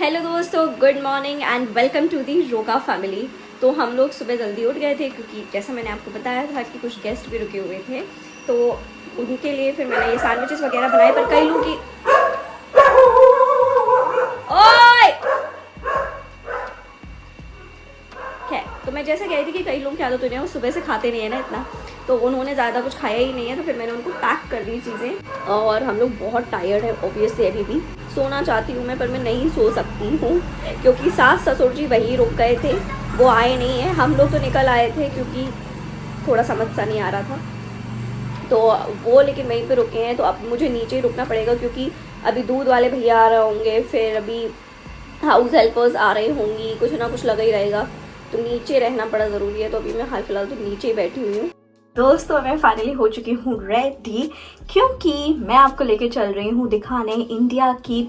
Hello दोस्तों, good morning and welcome to the Roka family. तो हम लोग सुबह जल्दी उठ गए थे क्योंकि जैसा मैंने आपको बताया था कि कुछ गेस्ट भी रुके हुए थे, तो उनके लिए फिर मैंने ये सैंडविचेस वगैरह बनाए। पर कई लोग की ओए खैर, तो मैं जैसे कह रही थी कि कई लोग की आदत होती है वो सुबह से खाते नहीं है ना इतना, तो उन्होंने ज़्यादा कुछ खाया ही नहीं है, तो फिर मैंने उनको पैक कर दी चीज़ें। और हम लोग बहुत टायर्ड है ऑब्वियसली, अभी भी सोना चाहती हूँ मैं, पर मैं नहीं सो सकती हूँ क्योंकि सास ससुर जी वहीं रुक गए थे, वो आए नहीं हैं। हम लोग तो निकल आए थे क्योंकि थोड़ा समझ सा नहीं आ रहा था, तो वो लेकिन वहीं पे रुके हैं। तो अब मुझे नीचे ही रुकना पड़ेगा क्योंकि अभी दूध वाले भैया आ रहे होंगे, फिर अभी हाउस हेल्पर्स आ रही होंगी, कुछ ना कुछ लगा ही रहेगा, तो नीचे रहना बड़ा ज़रूरी है। तो अभी मैं हाल फिलहाल तो नीचे ही बैठी हुई हूँ। दोस्तों, मैं फाइनली हो चुकी हूँ रेडी क्योंकि मैं आपको लेके चल रही हूँ दिखाने इंडिया की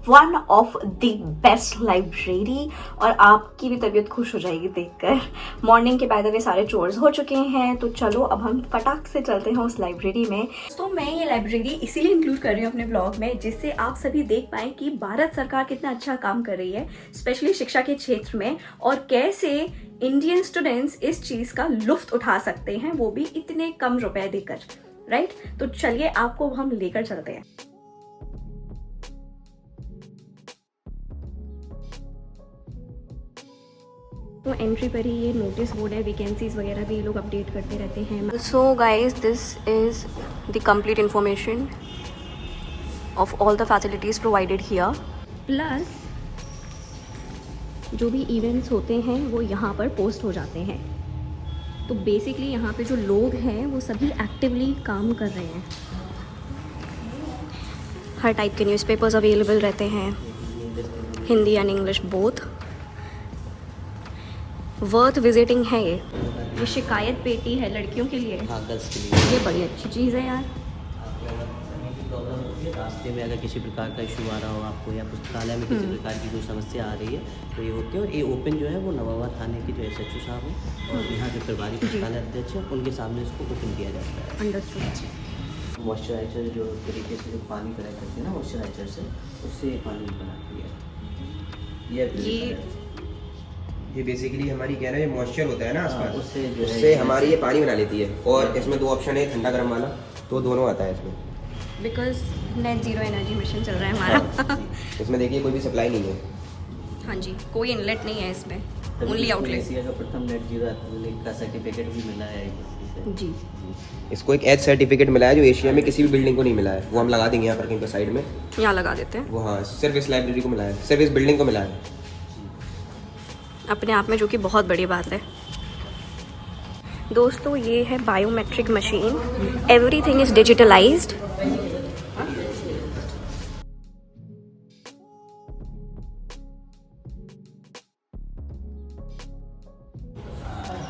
one of the best library, और आपकी भी तबीयत खुश हो जाएगी देखकर। मॉर्निंग के बाद वे सारे चोर्स हो चुके हैं, तो चलो अब हम फटाक से चलते हैं उस लाइब्रेरी में। तो मैं ये लाइब्रेरी इसीलिए इंक्लूड कर रही हूँ अपने ब्लॉग में, जिससे आप सभी देख पाएं कि भारत सरकार कितना अच्छा काम कर रही है स्पेशली शिक्षा के क्षेत्र में, और कैसे इंडियन स्टूडेंट्स इस चीज का लुफ्त उठा सकते हैं, वो भी इतने कम रुपए देकर। राइट, तो चलिए आपको हम लेकर चलते हैं। तो एंट्री पर ही ये नोटिस बोर्ड है, वैकेंसीज वगैरह भी ये लोग अपडेट करते रहते हैं। So guys, this is the complete information of all the facilities provided here. Plus जो भी इवेंट्स होते हैं वो यहाँ पर पोस्ट हो जाते हैं। तो बेसिकली यहाँ पे जो लोग हैं वो सभी एक्टिवली काम कर रहे हैं। हर टाइप के न्यूज़पेपर्स अवेलेबल रहते हैं, Hindi and English both. Worth visiting है ये शिकायत पेटी है लड़कियों के लिए। हाँ, गर्ल्स के लिए ये बड़ी अच्छी चीज़ है यार। प्रॉब्लम होती है रास्ते में, अगर किसी प्रकार का इशू आ रहा हो आपको, या पुस्तकालय में किसी प्रकार की कोई समस्या आ रही है, तो ये होती है। और ये ओपन जो है वो नवाबा थाने के जो SHO साहब हैं और यहाँ के प्रभारी पुस्तकालय अध्यक्ष हैं, उनके सामने इसको ओपन किया जाता है। अंडरस्टूड। मॉइस्चराइजर जो तरीके से जो पानी कलेक्ट करते हैं ना मॉइस्चराइजर से, उससे ये पानी बनाती है। ये बेसिकली हमारी क्या है, ये मॉइस्चर होता है ना आसपास, उससे हमारी ये पानी बना लेती है। और इसमें दो ऑप्शन है, ठंडा गर्म वाला, तो दोनों आता है इसमें। Because net zero energy mission चल रहा है हमारा। इसमें देखिए कोई भी सप्लाई नहीं है। हाँ जी, कोई इनलेट नहीं है इसमें, ओनली आउटलेट। एशिया का प्रथम नेट जीरो का सर्टिफिकेट भी मिला है जी। इसको एक एच सर्टिफिकेट मिला है जो एशिया में किसी भी बिल्डिंग को नहीं मिला है। वो हम लगा देंगे यहाँ पर कहीं पर साइड में, यहाँ लगा देते हैं। वो हाँ, सिर्फ इस लाइब्रेरी को मिला है, सिर्फ इस बिल्डिंग को मिला है अपने आप में, जो कि बहुत बड़ी बात है। दोस्तों, ये है biometric machine, everything is digitalised.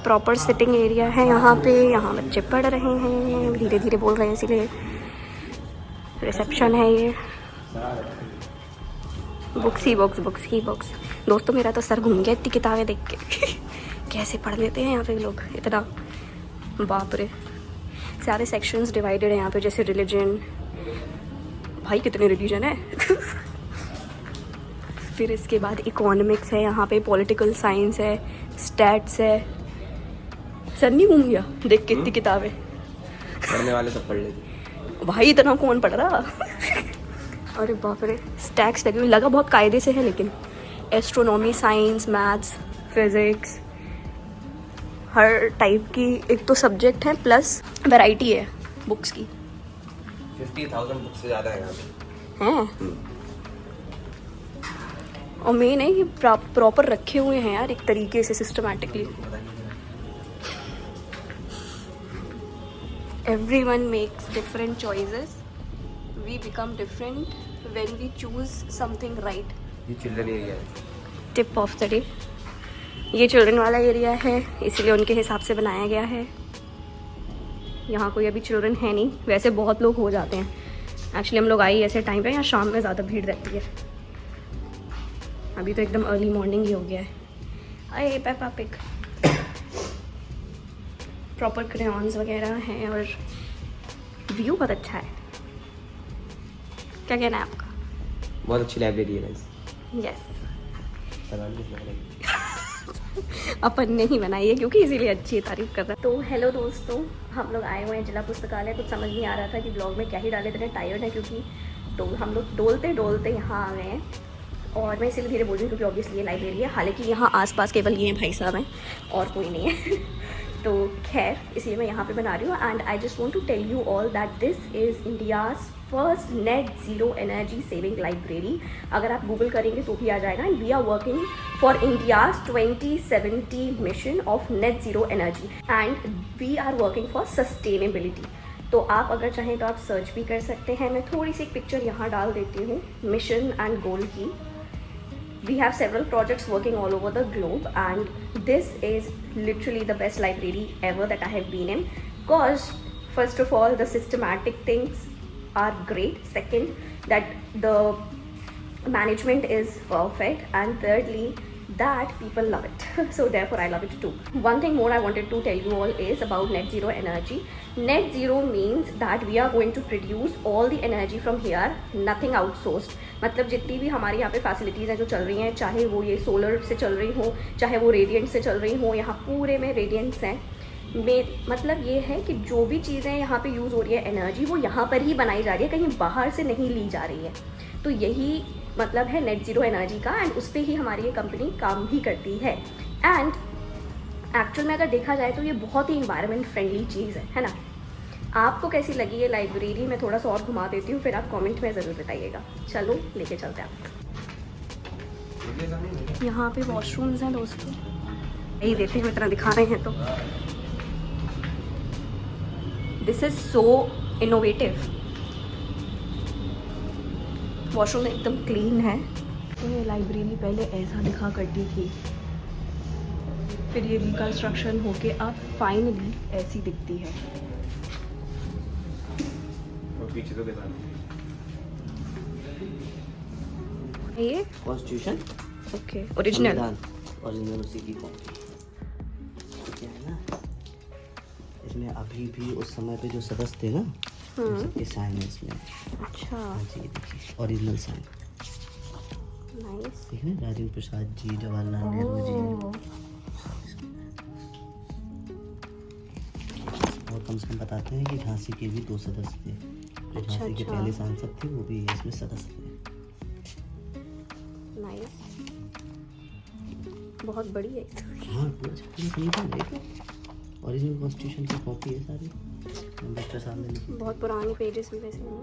Proper sitting area है यहाँ पे, यहाँ बच्चे पढ़ रहे हैं, धीरे धीरे बोल रहे हैं इसीलिए। रिसेप्शन है ये। बुक्स ही बुक्स। दोस्तों, मेरा तो सर घूम गया इतनी किताबें देख के। कैसे पढ़ लेते हैं यहाँ पे लोग इतना, बाप रे। सारे सेक्शंस डिवाइडेड है यहाँ पे, जैसे रिलीजन। भाई कितने रिलीजन है। फिर इसके बाद इकोनॉमिक्स है यहाँ पे, पॉलिटिकल साइंस है, स्टैट्स है। सर नहीं घूम गया देख के इतनी किताबें। पढ़ने वाले सब पढ़ लेते। भाई इतना कौन पढ़ रहा। अरे बाप रे, स्टैक्स लगे हुए, लगा बहुत कायदे से है, लेकिन एस्ट्रोनॉमी, साइंस, मैथ्स, फिजिक्स, हर टाइप की एक तो सब्जेक्ट है, प्लस वैरायटी है बुक्स की। 50,000 बुक्स से ज़्यादा है यहाँ पे। हैं, और मेन है ये प्रॉपर रखे हुए हैं यार, एक तरीके से systematically. Everyone makes different choices. We become different when we choose something right. ये चिल्ड्रन एरिया है। टिप ऑफ द डे, ये चिल्ड्रन वाला एरिया है, इसलिए उनके हिसाब से बनाया गया है। यहाँ कोई अभी चिल्ड्रन है नहीं, वैसे बहुत लोग हो जाते हैं। एक्चुअली हम लोग आए ऐसे टाइम पे, यहाँ शाम में ज़्यादा भीड़ रहती है। अभी तो एकदम अर्ली मॉर्निंग ही हो गया है। अरे पेपा पिग। प्रॉपर क्रेयॉन्स वगैरह हैं और व्यू बहुत अच्छा है। क्या कहना है आपका? बहुत अच्छी लाइब्रेरी है। यस। अपन ने ही बनाई है क्योंकि इसीलिए अच्छी तारीफ कर रहा है। तो हेलो दोस्तों, हम लोग आए हुए हैं जिला पुस्तकालय। कुछ समझ नहीं आ रहा था कि ब्लॉग में क्या ही डाले, इतने टायर्ड है क्योंकि हम लोग डोलते डोलते यहाँ आ गए हैं। और मैं इसीलिए धीरे बोल रही हूँ क्योंकि ऑब्वियसली ये लाइब्रेरी है, हालांकि यहाँ आसपास केवल ये हैं भाई साहब हैं और कोई नहीं है। तो खैर इसलिए मैं यहाँ पे बना रही हूँ। And I just want to tell you all that this is India's first net zero energy saving library. अगर आप गूगल करेंगे तो भी आ जाएगा। And we are working for India's 2070 mission of net zero energy and we are working for sustainability. तो आप अगर चाहें तो आप सर्च भी कर सकते हैं। मैं थोड़ी सी एक पिक्चर यहाँ डाल देती हूँ मिशन एंड गोल की। We have several projects working all over the globe and this is literally the best library ever that I have been in, because first of all the systematic things are great, second that the management is perfect, and thirdly that people love it. So therefore I love it too. One thing more I wanted to tell you all is about net zero energy. Net zero means that we are going to produce all the energy from here, nothing outsourced. मतलब जितनी भी हमारे यहाँ पे facilities हैं जो चल रही हैं, चाहे वो ये सोलर से चल रही हो, चाहे वो रेडियंट से चल रही हो, यहाँ पूरे में रेडियंट्स हैं। मतलब ये है कि जो भी चीज़ें यहाँ पे यूज़ हो रही है एनर्जी, वो यहाँ पर ही बनाई जा रही है, कहीं बाहर से नहीं ली जा रही है। तो यही मतलब है नेट ज़ीरो एनर्जी का, एंड उस पर ही हमारी ये कंपनी काम भी करती है। एंड एक्चुअल में अगर देखा जाए तो ये बहुत ही इन्वायरमेंट फ्रेंडली चीज़ है ना। आपको कैसी लगी ये लाइब्रेरी? मैं थोड़ा सा और घुमा देती हूँ, फिर आप कमेंट में ज़रूर बताइएगा। चलो लेके चलते हैं आप। यहाँ पे वॉशरूम्स हैं दोस्तों, यही देते हैं, इतना दिखा रहे हैं तो this is so innovative. Washroom एकदम क्लीन है। तो ये लाइब्रेरी पहले ऐसा दिखा करती थी, फिर ये रिकंस्ट्रक्शन होके अब फाइनली ऐसी दिखती है। पीछे तो देखा ये कॉन्स्टिट्यूशन ओके ओरिजिनल उसी की कॉपी क्या है ना। इसमें अभी भी उस समय पे जो सदस्य थे ना, उन सबके साइन है इसमें। अच्छा हाँ जी, देखिए ओरिजिनल साइन। नाइस। देखिए ना, राजेंद्र प्रसाद जी, जवाहरलाल नेहरू जी। और कम से कम बताते हैं कि झांसी के भी 2 सदस्य थे। अच्छा, झांसी के अच्छा। पहले सांसद थे, वो भी इसमें सदस्य थे। नाइस, बहुत बड़ी है। हाँ, ओरिजिनल कॉन्स्टिट्यूशन की कॉपी है सारी, अम्बेडकर साहब ने लिखी। बहुत पुरानी पेजेस में वैसे नहीं।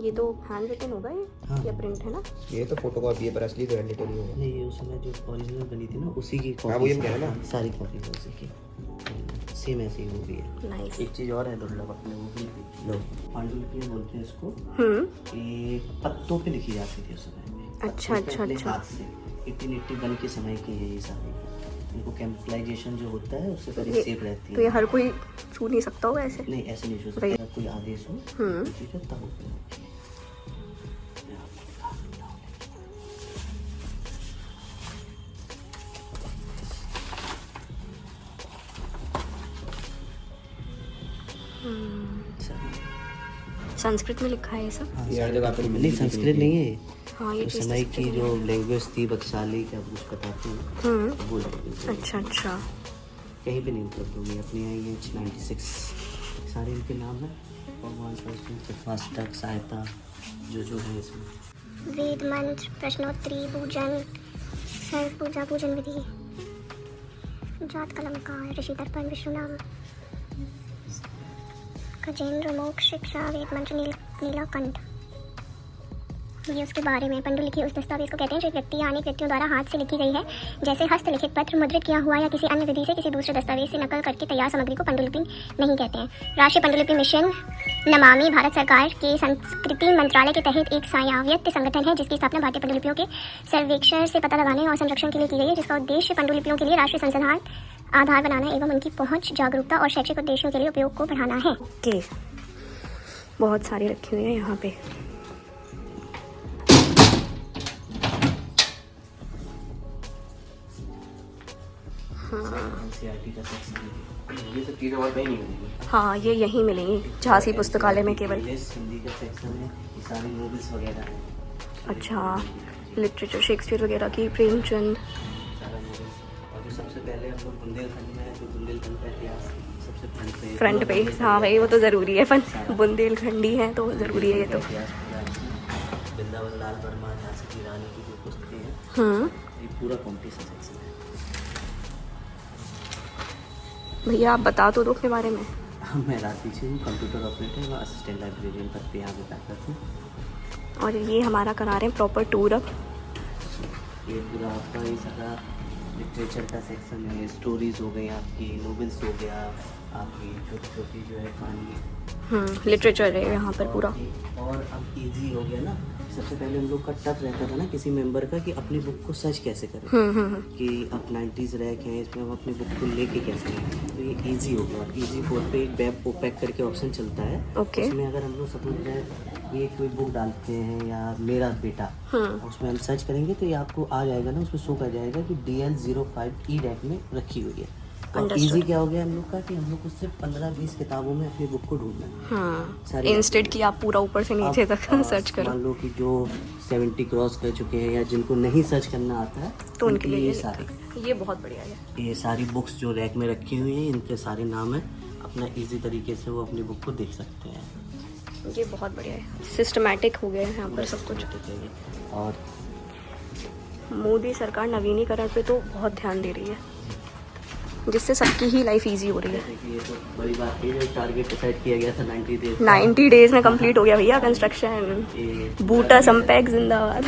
ये तो हैंड रिटन होगा ये, हाँ। या प्रिंट है ना? ये तो फोटोकॉपी है, पर असली तो हैंड रिटन ही होगा। नहीं, ये उस समय जो ओरिजिनल बनी थी ना, उसी की हाँ, वो कॉपी। ये कह रहे हैं ना, सारी कॉपी है उसी की, सेम ऐसी वो भी है। नाइस। एक चीज़ और है दुर्लभ, अपने वो भी लोग पांडुलिपि बोलते हैं इसको। ये पत्तों पे लिखी जाती थी उस समय में। अच्छा, अच्छा, अपने अच्छा। हाथ से 1881 के समय की है ये सारी। इनको केमिकलाइजेशन जो होता है उससे पहले सेफ रहती है। तो ये हर कोई छू नहीं सकता होगा ऐसे? नहीं, ऐसे नहीं छू सकता, कोई आदेश हो ठीक है तब होता है। संस्कृत में लिखा है ये सब? हाँ, ये हर जगह पे नहीं, संस्कृत नहीं है। हाँ, ये उस चीज़ समय तो की संस्कृत जो में लैंग्वेज थी, बकसाली क्या कुछ बताते हैं वो language है। अच्छा अच्छा। कहीं पे नहीं उपलब्ध होगी, अपने यहाँ ये 96 सारे इनके नाम है। भगवान सरस्वती, फास्टक, सहायता जो है इसमें। वेद मंत्र, प्रश्नोत्तरी, पूजन, सर्व पूजा, पूजन विधि, जात कलमकार, ऋषि दर्पण, विष्णु नाम, गजेंद्र, मोक्ष, शिक्षा, वेद मंत्र, नीलकंठ। ये उसके बारे में। पंडुलिपि उस दस्तावेज को कहते हैं जो एक व्यक्ति या अनेक व्यक्तियों द्वारा हाथ से लिखी गई है, जैसे हस्तलिखित पत्र, मुद्रित किया हुआ या किसी अन्य विधि से किसी दूसरे दस्तावेज से नकल करके तैयार सामग्री को पंडुलिपि नहीं कहते हैं। राष्ट्रीय पंडुलिपि मिशन नमामि भारत सरकार के संस्कृति मंत्रालय के तहत एक स्वायत्त संगठन है जिसकी स्थापना भारतीय पंडुलिपियों के सर्वेक्षण से पता लगाने और संरक्षण के लिए की गई है, जिसका उद्देश्य पंडुलिपियों के लिए राष्ट्रीय संसाधन आधार बनाना एवं उनकी पहुंच, जागरूकता और शैक्षिक उद्देश्यों के लिए उपयोग को बढ़ाना है। ओके, बहुत सारी रखी हुई है यहाँ पे। NCERT का सेक्शन ये सब चीज़ें और कहीं नहीं मिलेंगी। हाँ, ये यहीं मिलेंगी झांसी पुस्तकालय में केवल। इंग्लिश हिंदी का सेक्शन है, ये सारी नॉवेल्स वगैरह हैं। अच्छा, लिटरेचर शेक्सपियर वगैरह की, प्रेमचंद। सारा नॉवेल्स। और जो सबसे पहले हम लोग बुंदेलखंड में है, जो बुंदेलखंड का इतिहास सबसे फ्रंट पे, हाँ भाई वो तो ज़रूरी है, पर बुंदेलखंडी है तो ज़रूरी है ये तो। इतिहास पूरा है। वृंदावन लाल वर्मा, झांसी की रानी की जो पुस्तकें हैं, ये पूरा कॉम्पिटिशन सेक्शन है। भैया आप बता तो दो अपने बारे में। मैं राकेश हूँ, कंप्यूटर ऑपरेटर व असिस्टेंट लाइब्रेरियन पद पे यहाँ पे काम करता हूँ। और ये हमारा करा रहे हैं प्रॉपर टूर अब। ये पूरा आपका ये सारा लिटरेचर का सेक्शन है, स्टोरीज हो गई आपकी, नॉवेल्स हो गया आपकी, छोटी छोटी जो है कहानी, लिटरेचर है यहाँ पर पूरा। और अब इजी हो गया ना। सबसे पहले हम लोग का टफ रहता था ना किसी मेंबर का कि अपनी बुक को सर्च कैसे करें, कि अब 90s रैक है, इसमें हम अपनी बुक को लेके कैसे करें। तो ये इजी हो गया। इजी 4 पे एक वेब ओपैक करके ऑप्शन चलता है। ओके। उसमें अगर हम लोग सपोज ये कोई बुक डालते हैं या मेरा बेटा, उसमें हम सर्च करेंगे तो ये आपको आ जाएगा ना, उसमें शो कर जाएगा कि DL05E रैक में रखी हुई है। और इजी क्या हो गया हम लोग का कि हम लोग को सिर्फ 15-20 किताबों में अपनी बुक को ढूंढना है। इंस्टेड की आप पूरा ऊपर से नीचे तक सर्च करो। मान लो कि जो 70 क्रॉस कर चुके हैं या जिनको नहीं सर्च करना आता है, तो उनके लिए ये सारे, ये बहुत बढ़िया है। ये सारी बुक्स जो रैक में रखी हुई हैं, इनके सारे नाम है। अपना इजी तरीके से वो अपनी बुक को देख सकते हैं। ये बहुत बढ़िया है, सिस्टमैटिक हो गया है यहाँ पर सब कुछ। और मोदी सरकार नवीनीकरण पे तो बहुत ध्यान दे रही है, जिससे सबकी ही लाइफ इजी हो रही है। ये तो बड़ी बात है, जो टारगेट डिसाइड किया गया था 90 डेज, 90 डेज में कंप्लीट हो गया भैया कंस्ट्रक्शन। ये बूटा संपैक जिंदाबाद।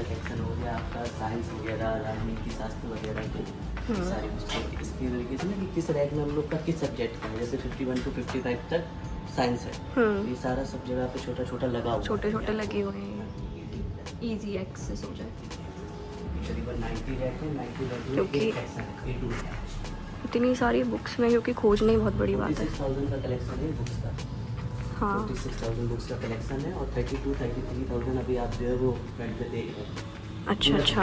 सेक्शन हो गया आपका, साइंस वगैरह, राजनीति शास्त्र वगैरह के सारी पुस्तकें इस तरीके से ना कि किस रैक में हम लोग का किस सब्जेक्ट का है। जैसे 51 to 55 तक साइंस है, ये सारा सब जगह पे छोटा छोटा लगा हुआ, छोटे छोटे लगे हुए हैं, इजी एक्सेस हो जाए। करीबन 90 रैक है, 90 रैक में क्योंकि एक सेक्शन है, A2 है। इतनी सारी बुक्स में क्योंकि खोजना ही बहुत बड़ी बात है। 46,000 का कलेक्शन है बुक्स का। हाँ 46,000 बुक्स का कलेक्शन है और 32-33,000 अभी आप जो है वो फ्रंट पे देख रहे हैं। अच्छा अच्छा,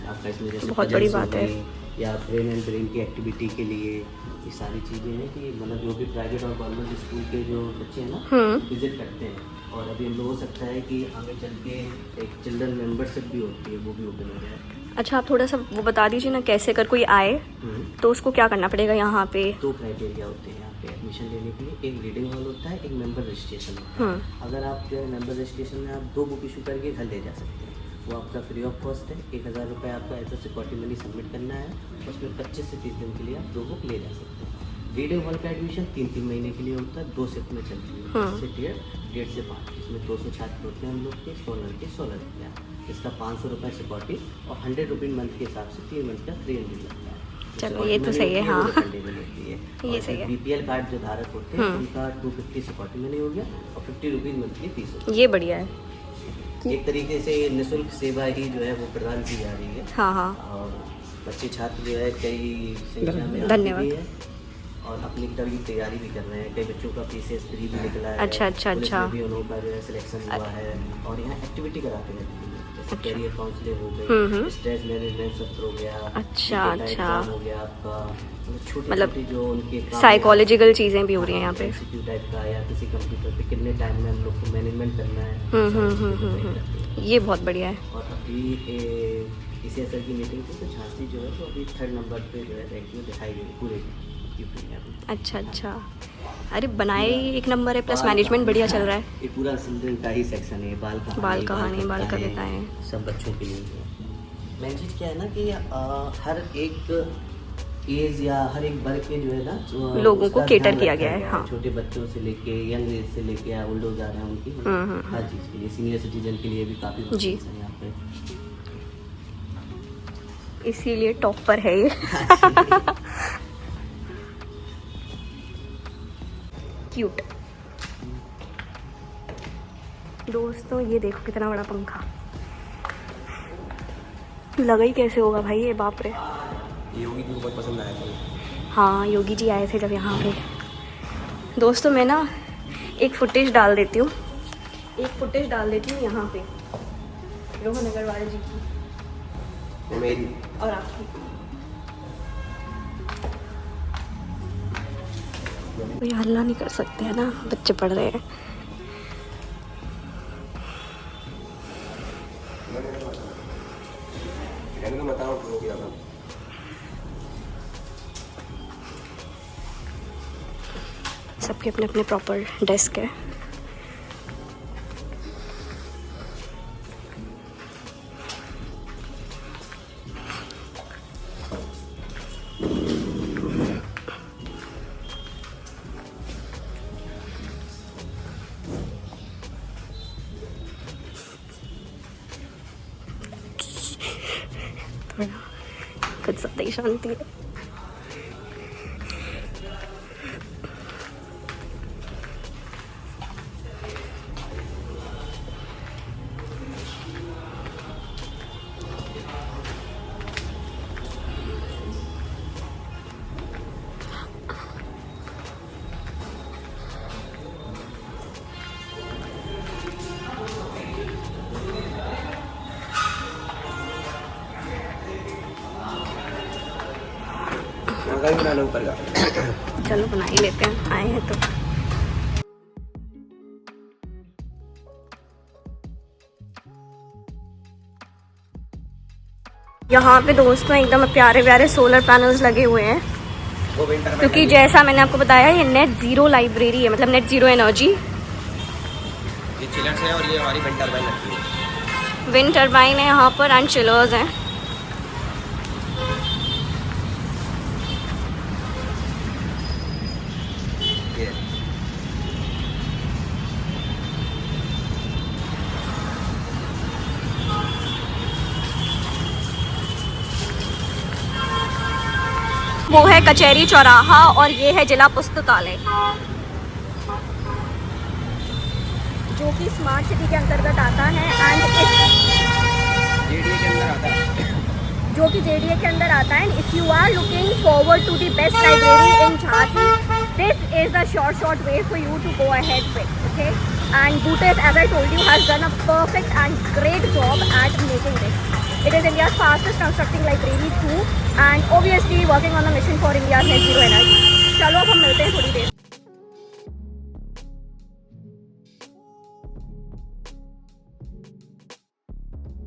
आपका इसमें जैसे बहुत बड़ी puzzles हो बात है। गई, या ब्रेन एंड ब्रेन की एक्टिविटी के लिए ये सारी चीज़ें हैं कि मतलब जो भी प्राइवेट और गवर्नमेंट स्कूल के जो बच्चे हैं ना विजिट करते हैं। और अभी हम लोग हो सकता है कि आगे चल के एक चिल्ड्रन मेंबरशिप भी होती है, वो भी ओपन हो जाए। अच्छा आप थोड़ा सा वो बता दीजिए ना, कैसे अगर कोई आए तो उसको क्या करना पड़ेगा यहाँ पे? 2 क्राइटेरिया होते हैं यहाँ पे एडमिशन लेने के लिए। एक रीडिंग हॉल होता है, एक मेंबर रजिस्ट्रेशन होता है। अगर आप जो है मेंबर रजिस्ट्रेशन में आप 2 बुक इशू करके घर ले जा सकते हैं, वो आपका फ्री ऑफ कॉस्ट है। 1,000 रुपये आपका एज सिक्योरिटी मनी सबमिट करना है, उसमें 25 से 30 दिन के लिए आप 2 बुक ले जा सकते हैं। रीडिंग हॉल का एडमिशन 3-3 महीने के लिए होता है, 2 शिफ्ट में चलती है, 10 से 1.5 से 5, जिसमें 200 छात्र होते हैं हम लोग के, 100 लड़के 100 लड़कियाँ। इसका 500 रुपये सिक्योरिटी और 100 रुपये मंथ के हिसाब से 3 मंथ का 300 लगता है। चलो ये तो सही है। हाँ ये सही है। BPL कार्ड जो धारक होते हैं उनका 250 सिक्योरिटी मनी हो गया और 50 रुपीज़ मंथ की फीस होती है। ये बढ़िया है। एक तरीके से निःशुल्क सेवा ही जो है वो प्रदान की जा रही है। हाँ हाँ, और बच्चे छात्र जो है कई संख्या में धन्यवाद। आते भी हैं और अपनी की तैयारी भी कर रहे हैं। कई बच्चों का PCS 3 भी निकला है। अच्छा अच्छा पुलिस अच्छा। में भी उन लोगों का जो है सिलेक्शन हुआ है और यहाँ एक्टिविटी कराते रहते हैं, जैसे कैरियर काउंसलिंग हो गई, स्ट्रेस मैनेजमेंट सत्र हो गया, अच्छा अच्छा, एग्जाम हो गया आपका, छोटी मतलब छोटी जो उनके काम साइकोलॉजिकल चीज़ें भी हो रही हैं यहाँ पे। MCQ टाइप का, या किसी कंप्यूटर पे कितने टाइम में हम लोग को मैनेजमेंट करना है। ये बहुत बढ़िया है। और अभी ECSR की मीटिंग थी तो झांसी जो है तो अभी 3rd नंबर पे जो है रैंक में दिखाई गई पूरे यूपी में अभी। अच्छा अच्छा, अरे बनाए ही 1 नंबर है, प्लस मैनेजमेंट बढ़िया चल रहा है। ये पूरा चिल्ड्रन का ही सेक्शन है, बाल कहानी, बाल कविताएं, सब बच्चों के लिए है। मेन चीज़ क्या है ना कि हर एक एज या हर एक वर्ग के जो है ना लोगों को उसका केटर ध्यान किया रखा गया है। गया हाँ, छोटे बच्चों से लेके यंग एज से लेके ओल्ड हो जा रहे हैं उनकी हर चीज़ के लिए, सीनियर सिटीजन के लिए भी काफ़ी जी। है यहाँ पे, इसीलिए टॉप पर है ये। क्यूट। दोस्तों ये देखो कितना बड़ा पंखा, लगा ही कैसे होगा भाई ये, बाप रे। योगी जी को बहुत पसंद आया था। हाँ योगी जी आए थे जब यहाँ पे। दोस्तों मैं ना एक फुटेज डाल देती हूँ यहाँ पे, रोहन अग्रवाल जी की मेरी और आपकी। कोई हल्ला नहीं कर सकते है ना, बच्चे पढ़ रहे हैं। सबके अपने अपने प्रॉपर डेस्क है। थोड़ा कुछ सत्य शांति है। बनाना ऊपर का। चलो बना ही लेते हैं, आए हैं तो। यहाँ पे दोस्तों एकदम प्यारे प्यारे सोलर पैनल्स लगे हुए हैं, क्योंकि जैसा मैंने आपको बताया ये नेट जीरो लाइब्रेरी है, मतलब नेट जीरो एनर्जी। ये चिलर्स है और ये हमारी विंड टरबाइन लगती है। विंड टरबाइन है यहाँ पर एंड चिलर्स हैं। वो है कचहरी चौराहा और ये है जिला पुस्तकालय, जो कि स्मार्ट सिटी के अंतर्गत आता है एंड जेडीए के अंदर आता है, जो कि जेडीए के अंदर आता है। If you are looking forward to the best library in Jhansi, this is the short way for you to go ahead with, okay? And Bootes, as I told you, has done a perfect and great job at making this. It is India's fastest constructing library too, and obviously working on a mission for India's net zero energy. चलो अब हम मिलते हैं थोड़ी देर।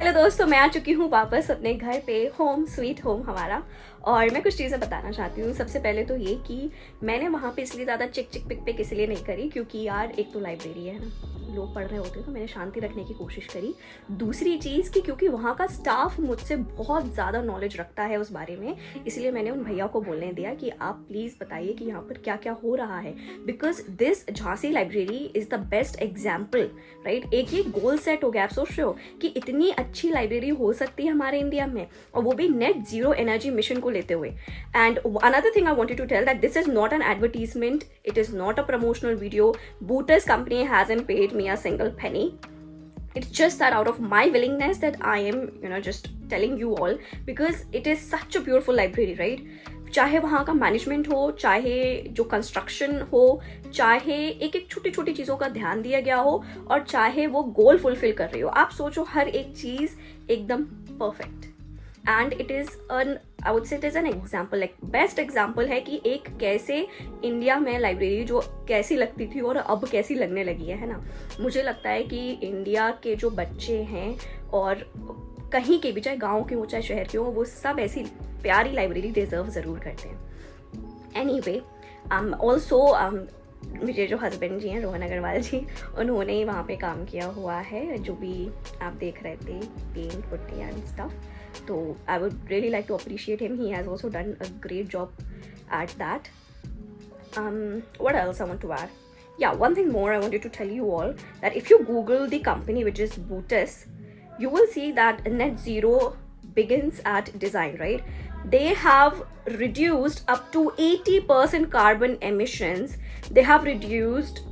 Hello दोस्तों, मैं आ चुकी हूँ वापस अपने घर पे, होम स्वीट होम हमारा। और मैं कुछ चीज़ें बताना चाहती हूँ। सबसे पहले तो ये कि मैंने वहाँ पे इसलिए ज़्यादा चिक चिक पिक पिक इसलिए नहीं करी क्योंकि यार एक तो लाइब्रेरी है ना, लोग पढ़ रहे होते तो मैंने शांति रखने की कोशिश करी। दूसरी चीज़ कि क्योंकि वहाँ का स्टाफ मुझसे बहुत ज़्यादा नॉलेज रखता है उस बारे में, इसलिए मैंने उन भैया को बोलने दिया कि आप प्लीज़ बताइए कि यहाँ पर क्या क्या हो रहा है, because this Jhansi library is the best example, right. एक ये गोल सेट हो गया, आप सोच रहे हो कि इतनी अच्छी लाइब्रेरी हो सकती है हमारे इंडिया में, और वो भी नेट जीरो एनर्जी मिशन को लेते हुए। And another thing I wanted to tell that this is not an advertisement, it is not a promotional video. Bootes company hasn't paid me a single penny. It's just that out of my willingness that I am, just telling you all, because it is such a beautiful library, right? चाहे वहाँ का management हो, चाहे जो construction हो, चाहे एक एक छोटी छोटी चीज़ों का ध्यान दिया गया हो, और चाहे वो गोल फुलफिल कर रही हो, आप सोचो हर एक चीज़ एकदम perfect. And it is I would say it is an example, like best example है कि एक कैसे इंडिया में लाइब्रेरी जो कैसी लगती थी और अब कैसी लगने लगी है ना। मुझे लगता है कि इंडिया के जो बच्चे हैं और कहीं के भी, चाहे गांव के हो चाहे शहर के हो, वो सब ऐसी प्यारी लाइब्रेरी डिजर्व ज़रूर करते हैं। एनीवे, ऑल्सो मेरे जो हस्बैंड जी हैं रोहन अग्रवाल जी, उन्होंने वहाँ पे काम किया हुआ है, जो भी आप देख रहे थे, पेंट पुट्टी एंड स्टफ। तो I would really like to appreciate him, he has also done a great job at that. What else I want to add? Yeah, one thing more I wanted to tell you all, that if you Google the company which is Bootes, you will see that net zero begins at design, right? They have reduced up to 80% carbon emissions. They have reduced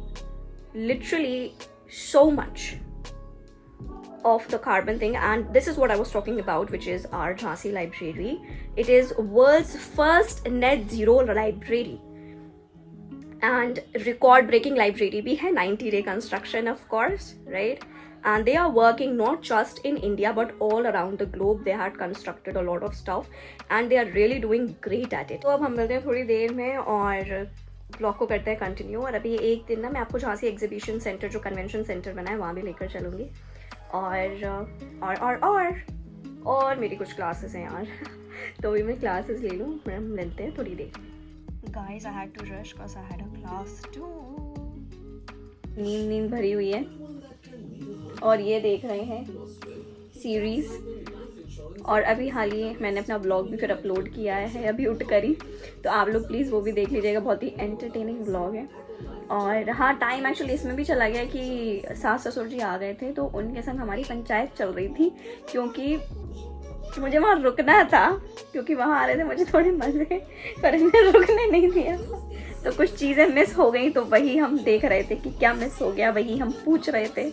literally so much of the carbon thing, and this is what I was talking about, which is our Jhansi library. It is world's first net zero library and record breaking library bhi hai, 90-day construction of course, right? And they are working not just in India but all around the globe. They had constructed a lot of stuff and they are really doing great at it. तो अब हम मिलते हैं थोड़ी देर में, और blog को करते हैं कंटिन्यू। और अभी एक दिन ना मैं आपको जहाँ से एग्जीबिशन सेंटर जो कन्वेंशन सेंटर बना है वहाँ भी लेकर चलूँगी। और मेरी कुछ क्लासेस हैं यार तो भी मैं क्लासेस ले लूँ, हम मिलते हैं थोड़ी देर। Guys I had to rush because I had a class too. नींद भरी हुई है और ये देख रहे हैं सीरीज़। और अभी हाल ही मैंने अपना ब्लॉग भी फिर अपलोड किया है अभी उठ कर ही, तो आप लोग प्लीज़ वो भी देख लीजिएगा, बहुत ही एंटरटेनिंग ब्लॉग है। और हाँ, टाइम एक्चुअली इसमें भी चला गया कि सास ससुर जी आ गए थे तो उनके संग हमारी पंचायत चल रही थी, क्योंकि मुझे वहाँ रुकना था, क्योंकि वहाँ आ रहे थे मुझे थोड़े मज़े, पर इन्हें रुकने नहीं दिया तो कुछ चीज़ें मिस हो गई। तो वही हम देख रहे थे कि क्या मिस हो गया, वही हम पूछ रहे थे।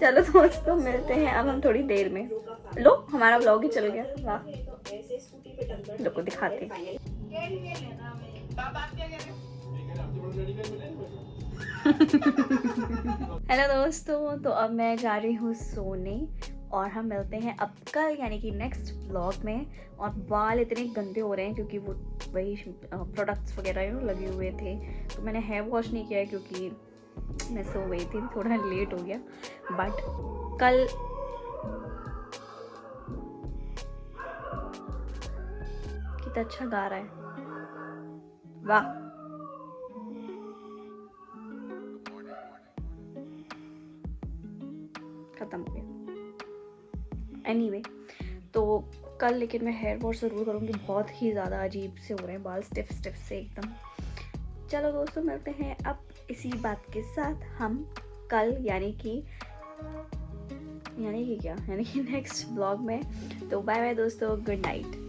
चलो दोस्तों मिलते हैं अब हम थोड़ी देर में। लो हमारा ब्लॉग ही चल गया। वाह, लोग को दिखाते। हेलो दोस्तों, तो अब मैं जा रही हूँ सोने और हम मिलते हैं अब कल यानी कि नेक्स्ट ब्लॉग में। और बाल इतने गंदे हो रहे हैं क्योंकि वो वही प्रोडक्ट्स वगैरह लगे हुए थे, तो मैंने हेयर वॉश नहीं किया क्योंकि मैं सो गई थी, थोड़ा लेट हो गया। बट कल कितना अच्छा गा रहा है, वाह। खत्म हो गया। एनीवे, तो कल लेकिन मैं हेयर वॉश ज़रूर करूँगी, बहुत ही ज़्यादा अजीब से हो रहे हैं बाल, स्टिफ से एकदम। चलो दोस्तों मिलते हैं अब इसी बात के साथ हम कल यानी कि नेक्स्ट ब्लॉग में। तो बाय बाय दोस्तों, गुड नाइट।